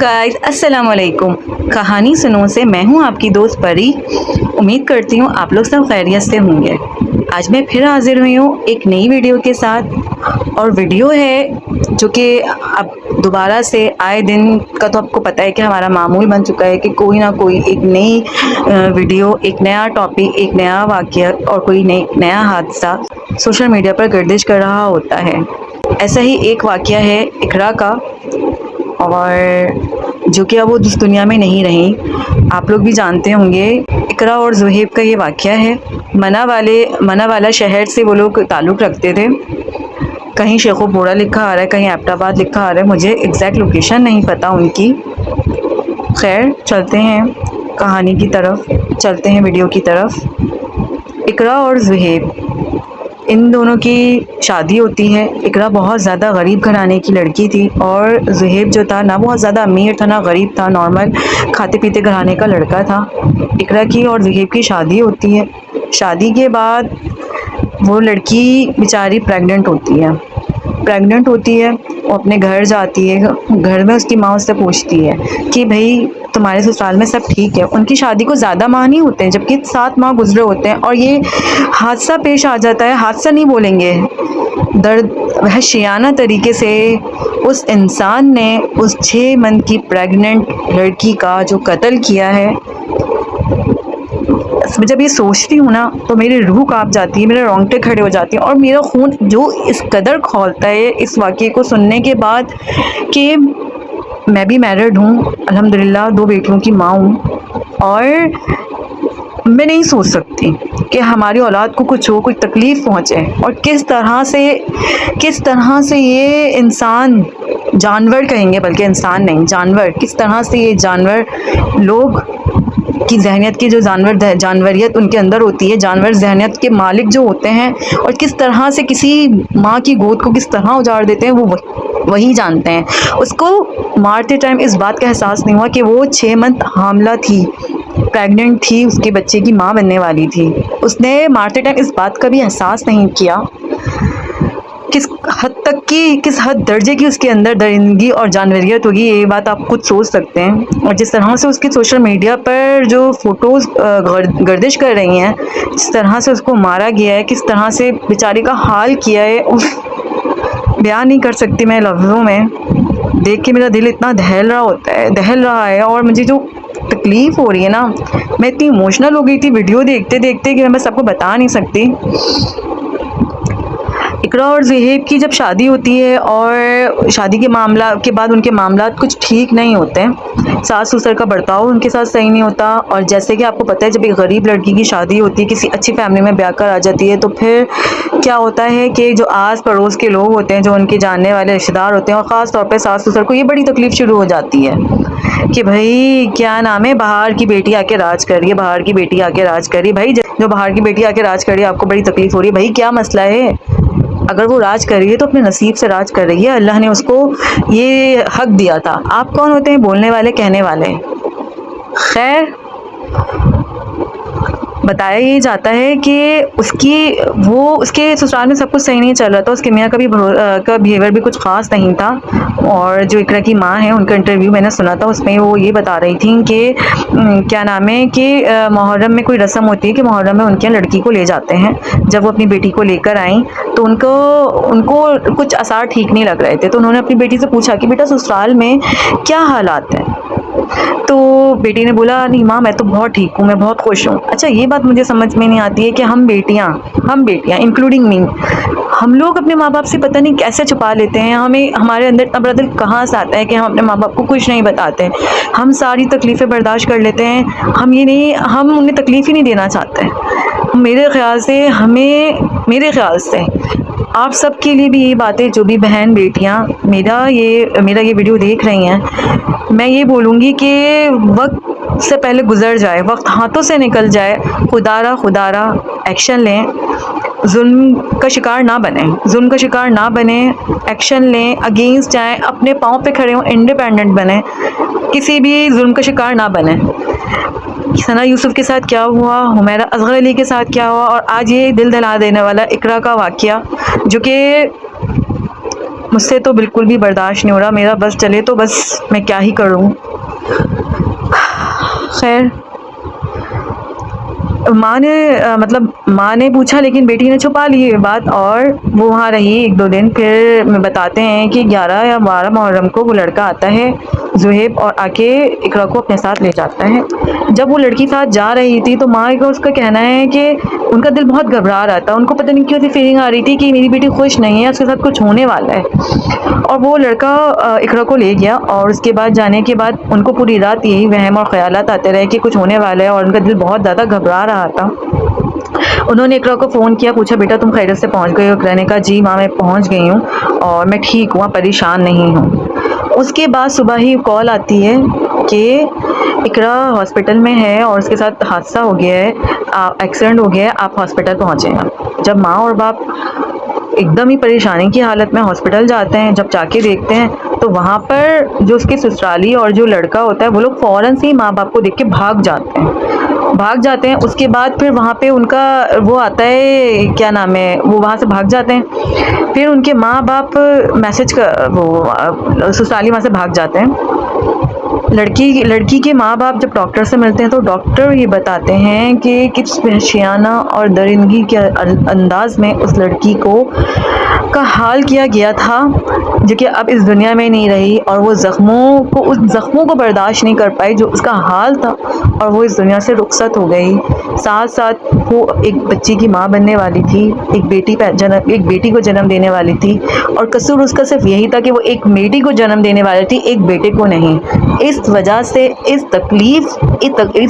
Guys, अस्सलाम वालेकुम। कहानी सुनो से मैं हूँ आपकी दोस्त परी। उम्मीद करती हूँ आप लोग सब खैरियत से होंगे। आज मैं फिर हाजिर हुई हूँ एक नई वीडियो के साथ। और वीडियो है जो कि अब दोबारा से आए दिन का तो आपको पता है कि हमारा मामूल बन चुका है कि कोई ना कोई एक नई वीडियो, एक नया टॉपिक, एक नया वाक़या और कोई नया हादसा सोशल मीडिया पर गर्दिश कर रहा होता है। ऐसा ही एक वाक़या है इकरा का, और जो कि अब वो इस दुनिया में नहीं रही। आप लोग भी जानते होंगे इकरा और ज़ुहैब का ये वाक़या है। मना वाला शहर से वो लोग ताल्लुक़ रखते थे। कहीं शेखोपुरा लिखा आ रहा है, कहीं एबटाबाद लिखा आ रहा है, मुझे एग्जैक्ट लोकेशन नहीं पता उनकी। खैर, चलते हैं कहानी की तरफ, चलते हैं वीडियो की तरफ। इकरा और ज़ुहैब, इन दोनों की शादी होती है। इकरा बहुत ज़्यादा गरीब घराने की लड़की थी और ज़ुहैब जो था ना बहुत ज़्यादा अमीर था ना गरीब था, नॉर्मल खाते पीते घराने का लड़का था। इकरा की और ज़ुहैब की शादी होती है। शादी के बाद वो लड़की बेचारी प्रेग्नेंट होती है। वो अपने घर जाती है। घर में उसकी माँ उससे पूछती है कि भाई तुम्हारे ससुराल में सब ठीक है। उनकी शादी को ज़्यादा माह नहीं होते हैं, जबकि 7 माह गुजरे होते हैं और ये हादसा पेश आ जाता है। हादसा नहीं बोलेंगे, दर्द वहशियाना तरीके से उस इंसान ने उस 6 मंथ की प्रेग्नेंट लड़की का जो कत्ल किया है। जब ये सोचती हूँ ना तो मेरी रूह कांप जाती है, मेरे रोंगटे खड़े हो जाते हैं और मेरा खून जो इस कदर खौलता है इस वाक़ये को सुनने के बाद कि मैं भी मैरिड हूँ, अल्हम्दुलिल्लाह 2 बेटियों की माँ हूँ। और मैं नहीं सोच सकती कि हमारी औलाद को कुछ हो, कोई तकलीफ़ पहुँचे और किस तरह से ये इंसान, जानवर कहेंगे बल्कि इंसान नहीं जानवर, किस तरह से ये जानवर लोग की जहनियत की जो जानवरियत उनके अंदर होती है, जानवर जहनियत के मालिक जो होते हैं, और किस तरह से किसी माँ की गोद को किस तरह उजाड़ देते हैं वो वही जानते हैं। उसको मारते टाइम इस बात का एहसास नहीं हुआ कि वो 6 मंथ हामला थी, प्रेग्नेंट थी, उसके बच्चे की माँ बनने वाली थी। उसने मारते टाइम इस बात का भी एहसास नहीं किया किस हद दर्जे की उसके अंदर दरिंदगी और जानवरियत होगी। ये बात आप खुद सोच सकते हैं। और जिस तरह से उसके सोशल मीडिया पर जो फ़ोटोज़ गर्दिश कर रही हैं, जिस तरह से उसको मारा गया है, किस तरह से बेचारी का हाल किया है, बयान नहीं कर सकती मैं लफ्ज़ों में। देख के मेरा दिल इतना दहल रहा है और मुझे जो तकलीफ़ हो रही है ना, मैं इतनी इमोशनल हो गई थी वीडियो देखते देखते कि मैं बस आपको बता नहीं सकती। इकरा और ज़ुहैब की जब शादी होती है और शादी के मामला के बाद उनके मामलात कुछ ठीक नहीं होते हैं। सास ससुर का बर्ताव उनके साथ सही नहीं होता। और जैसे कि आपको पता है, जब एक गरीब लड़की की शादी होती है, किसी अच्छी फैमिली में ब्याह कर आ जाती है, तो फिर क्या होता है कि जो आस पड़ोस के लोग होते हैं, जो उनके जानने वाले रिश्तेदार होते हैं, और ख़ास तौर पर सास ससुर को ये बड़ी तकलीफ़ शुरू हो जाती है कि भाई क्या नाम है, बाहर की बेटी आके राज कर रही है, बाहर की बेटी आके राज कर रही है। भाई जो बाहर की बेटी आके राज कर रही है, आपको बड़ी तकलीफ़ हो रही है, भाई क्या मसला है? अगर वो राज कर रही है तो अपने नसीब से राज कर रही है। अल्लाह ने उसको ये हक दिया था। आप कौन होते हैं बोलने वाले, कहने वाले? खैर, बताया ये जाता है कि उसके ससुराल में सब कुछ सही नहीं चल रहा था। उसके मियाँ का बिहेवियर भी कुछ ख़ास नहीं था। और जो इकरा की माँ है, उनका इंटरव्यू मैंने सुना था, उसमें वो ये बता रही थी कि क्या नाम है कि मुहर्रम में कोई रस्म होती है कि मुहर्रम में उनके यहाँ लड़की को ले जाते हैं। जब वो अपनी बेटी को लेकर आई तो उनको कुछ आसार ठीक नहीं लग रहे थे। तो उन्होंने अपनी बेटी से पूछा कि बेटा ससुराल में क्या हालात हैं? तो बेटी ने बोला, नहीं माँ, मैं तो बहुत ठीक हूँ, मैं बहुत खुश हूँ। अच्छा, ये बात मुझे समझ में नहीं आती है कि हम बेटियाँ इंक्लूडिंग मी, हम लोग अपने माँ बाप से पता नहीं कैसे छुपा लेते हैं। हमारे अंदर इतना बड़ा दिल कहाँ से आता है कि हम अपने माँ बाप को कुछ नहीं बताते। हम सारी तकलीफ़ें बर्दाश्त कर लेते हैं। हम उन्हें तकलीफ़ ही नहीं देना चाहते। मेरे ख्याल से आप सब के लिए भी ये बातें, जो भी बहन बेटियाँ मेरा ये वीडियो देख रही हैं, मैं ये बोलूँगी कि वक्त से पहले गुजर जाए, वक्त हाथों से निकल जाए। खुदारा एक्शन लें, जुल्म का शिकार ना बने, एक्शन लें, अगेंस्ट जाएं, अपने पाँव पे खड़े हों, इंडिपेंडेंट बने, किसी भी जुल्म का शिकार ना बने। सना यूसुफ के साथ क्या हुआ, हुमैरा असगर अली के साथ क्या हुआ, और आज ये दिल दहला देने वाला इकरा का वाक़या, जो कि मुझसे तो बिल्कुल भी बर्दाश्त नहीं हो रहा, मेरा बस चले तो बस, मैं क्या ही करूँ। खैर, मतलब माँ ने पूछा लेकिन बेटी ने छुपा ली ये बात, और वो वहाँ रही 1-2 दिन। फिर बताते हैं कि 11 या 12 मुहर्रम को वो लड़का आता है ज़ुहैब, और आके इकरा को अपने साथ ले जाता है। जब वो लड़की साथ जा रही थी तो माँ का उसका कहना है कि उनका दिल बहुत घबरा रहा था, उनको पता नहीं क्यों ऐसी फीलिंग आ रही थी कि मेरी बेटी खुश नहीं है, उसके साथ कुछ होने वाला है। और वो लड़का इकरा को ले गया, और उसके बाद जाने के बाद उनको पूरी रात यही वहम और ख़यालात आते रहे कि कुछ होने वाला है, और उनका दिल बहुत ज़्यादा घबरा रहा था। उन्होंने इकरा को फ़ोन किया, पूछा बेटा तुम खैरियत से पहुंच गई हो? इकरा ने कहा जी माँ मैं पहुंच गई हूँ और मैं ठीक हूँ, परेशान नहीं हूँ। उसके बाद सुबह ही कॉल आती है कि इकरा हॉस्पिटल में है और उसके साथ हादसा हो गया है, एक्सीडेंट हो गया है, आप हॉस्पिटल पहुँचे हैं। जब माँ और बाप एकदम ही परेशानी की हालत में हॉस्पिटल जाते हैं, जब जाके देखते हैं तो वहाँ पर जो उसके ससुराली और जो लड़का होता है वो लोग फ़ौरन से ही माँ बाप को देख के भाग जाते हैं। उसके बाद फिर वहाँ पे उनका वो आता है, क्या नाम है, वो वहाँ से भाग जाते हैं। फिर उनके माँ बाप मैसेज कर वो ससुराली वहाँ से भाग जाते हैं। लड़की के माँ बाप जब डॉक्टर से मिलते हैं तो डॉक्टर ये बताते हैं कि किस वहशियाना और दरिंदगी के अंदाज में उस लड़की को का हाल किया गया था, जो कि अब इस दुनिया में नहीं रही, और वो उस ज़ख्मों को बर्दाश्त नहीं कर पाई जो उसका हाल था, और वो इस दुनिया से रुखसत हो गई। साथ साथ वो एक बच्ची की माँ बनने वाली थी, एक बेटी को जन्म देने वाली थी, और कसूर उसका सिर्फ यही था कि वो एक बेटी को जन्म देने वाली थी, एक बेटे को नहीं। इस वजह से इस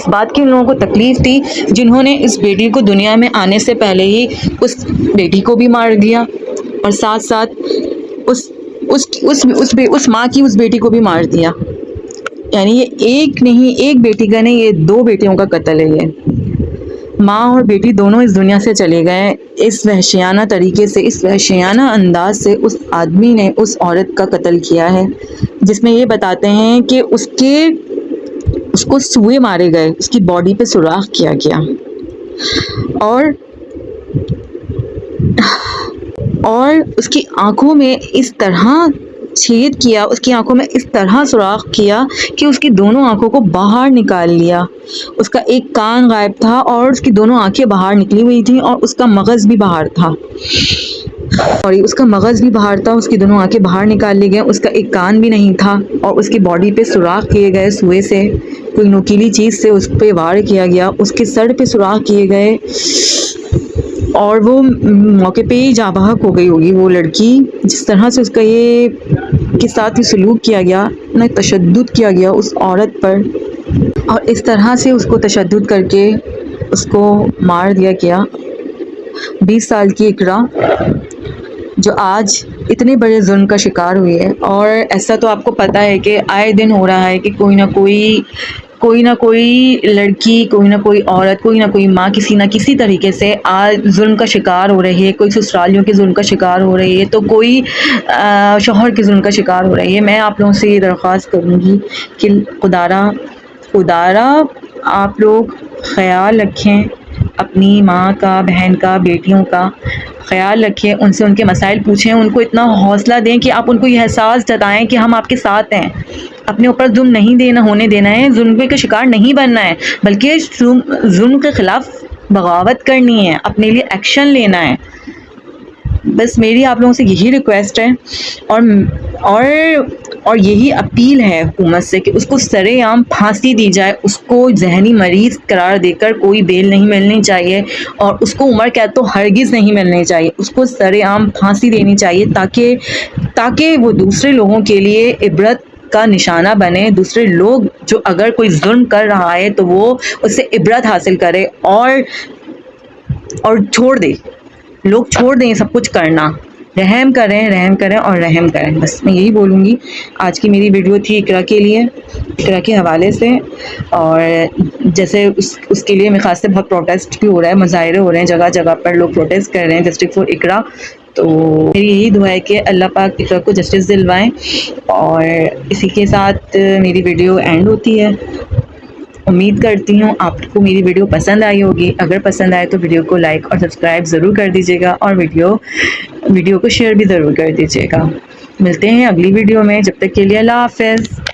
बात की उन लोगों को तकलीफ़ थी जिन्होंने इस बेटी को दुनिया में आने से पहले ही उस बेटी को भी मार दिया, और साथ साथ उस माँ की उस बेटी को भी मार दिया। यानी ये एक नहीं, एक बेटी का नहीं, ये 2 बेटियों का कत्ल है। ये माँ और बेटी दोनों इस दुनिया से चले गए इस वहशियाना तरीके से, इस वहशियाना अंदाज से उस आदमी ने उस औरत का कत्ल किया है, जिसमें ये बताते हैं कि उसको सुए मारे गए, उसकी बॉडी पे सुराख किया गया, और उसकी आंखों में इस तरह छेद किया, उसकी आंखों में इस तरह सुराख किया कि उसकी दोनों आंखों को बाहर निकाल लिया। उसका एक कान गायब था और उसकी दोनों आंखें बाहर निकली हुई थी, और उसका मगज़ भी बाहर था, उसकी दोनों आंखें बाहर निकाल ली गई, उसका एक कान भी नहीं था, और उसकी बॉडी पे सुराख किए गए सुए से, कोई नुकीली चीज़ से उस पे वार किया गया, उसके सर पे सुराख किए गए, और वो मौके पे ही जाँ बहक हो गई होगी वो लड़की। जिस तरह से उसका ये के साथ ही सलूक किया गया, ना तशद्दुद किया गया उस औरत पर, और इस तरह से उसको तशद्दुद करके उसको मार दिया गया। 20 साल की इकरा जो आज इतने बड़े जुल्म का शिकार हुई है, और ऐसा तो आपको पता है कि आए दिन हो रहा है कि कोई ना कोई लड़की, कोई ना कोई औरत, कोई ना कोई माँ किसी ना किसी तरीके से आज जुल्म का शिकार हो रही है। कोई ससुरालियों के जुल्म का शिकार हो रही है, तो कोई शौहर के जुल्म का शिकार हो रही है। मैं आप लोगों से ये दरख्वास्त करूँगी कि खुदारा आप लोग ख़याल रखें अपनी माँ का, बहन का, बेटियों का ख़याल रखें, उनसे उनके मसाइल पूछें, उनको इतना हौसला दें कि आप उनको ये एहसास जताएं कि हम आपके साथ हैं। अपने ऊपर जुल्म नहीं होने देना है, जुल्म का शिकार नहीं बनना है, बल्कि जुल्म के ख़िलाफ़ बगावत करनी है, अपने लिए एक्शन लेना है। बस मेरी आप लोगों से यही रिक्वेस्ट है, और यही अपील है हुकूमत से कि उसको सरेआम फांसी दी जाए। उसको जहनी मरीज़ करार देकर कोई बेल नहीं मिलनी चाहिए, और उसको उम्र कैद तो हरगिज़ नहीं मिलनी चाहिए। उसको सरेआम फांसी देनी चाहिए ताकि वो दूसरे लोगों के लिए इबरत का निशाना बने। दूसरे लोग जो अगर कोई जुल्म कर रहा है तो वो उससे इबरत हासिल करे, और छोड़ दे, लोग छोड़ दें सब कुछ करना। रहम करें और रहम करें। बस मैं यही बोलूँगी। आज की मेरी वीडियो थी इकरा के लिए, इकरा के हवाले से, और जैसे उसके लिए मेरे ख़ास से बहुत प्रोटेस्ट भी हो रहा है, मुजाहरे हो रहे हैं, जगह जगह पर लोग प्रोटेस्ट कर रहे हैं जस्टिस फॉर इकरा। तो मेरी यही दुआ है कि अल्लाह पाक इकरा को जस्टिस दिलवाएं, और इसी के साथ मेरी वीडियो एंड होती है। उम्मीद करती हूँ आपको मेरी वीडियो पसंद आई होगी। अगर पसंद आए तो वीडियो को लाइक और सब्सक्राइब ज़रूर कर दीजिएगा, और वीडियो को शेयर भी ज़रूर कर दीजिएगा। मिलते हैं अगली वीडियो में, जब तक के लिए अल्लाह हाफ़िज़।